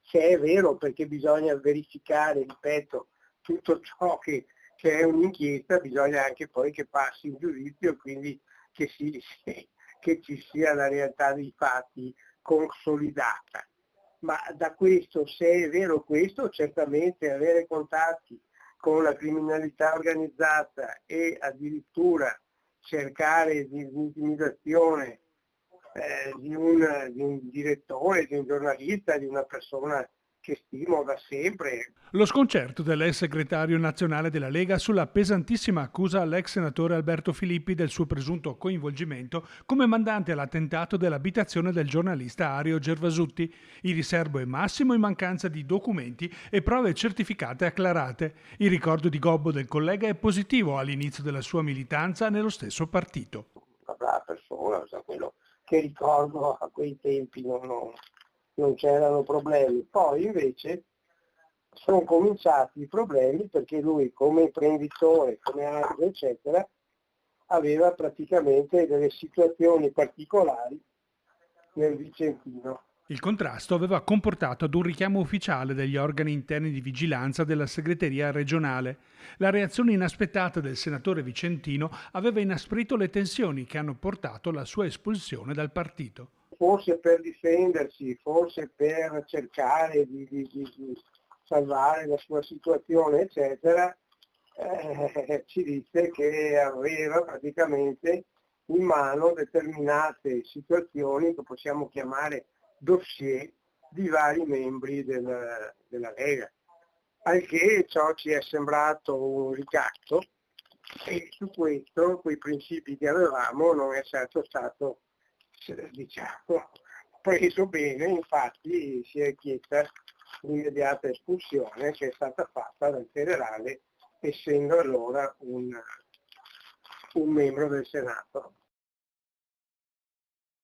se è vero, perché bisogna verificare, ripeto, tutto ciò che è un'inchiesta, bisogna anche poi che passi in giudizio, quindi che ci sia la realtà dei fatti consolidata. Ma da questo, se è vero questo, certamente avere contatti con la criminalità organizzata e addirittura cercare di intimidazione di un direttore, di un giornalista, di una persona che stimo da sempre. Lo sconcerto dell'ex segretario nazionale della Lega sulla pesantissima accusa all'ex senatore Alberto Filippi del suo presunto coinvolgimento come mandante all'attentato dell'abitazione del giornalista Ario Gervasutti. Il riserbo è massimo in mancanza di documenti e prove certificate acclarate. Il ricordo di gobbo del collega è positivo all'inizio della sua militanza nello stesso partito. Una brava persona, quello che ricordo a quei tempi non c'erano problemi. Poi invece sono cominciati i problemi perché lui come imprenditore, come altro eccetera, aveva praticamente delle situazioni particolari nel Vicentino. Il contrasto aveva comportato ad un richiamo ufficiale degli organi interni di vigilanza della segreteria regionale. La reazione inaspettata del senatore vicentino aveva inasprito le tensioni che hanno portato alla sua espulsione dal partito. Forse per difendersi, forse per cercare di salvare la sua situazione, eccetera, ci disse che aveva praticamente in mano determinate situazioni che possiamo chiamare dossier di vari membri della Lega. Al che ciò ci è sembrato un ricatto e su questo, quei principi che avevamo, non è certo stato preso bene, infatti si è chiesta l'immediata espulsione che è stata fatta dal federale essendo allora un membro del Senato.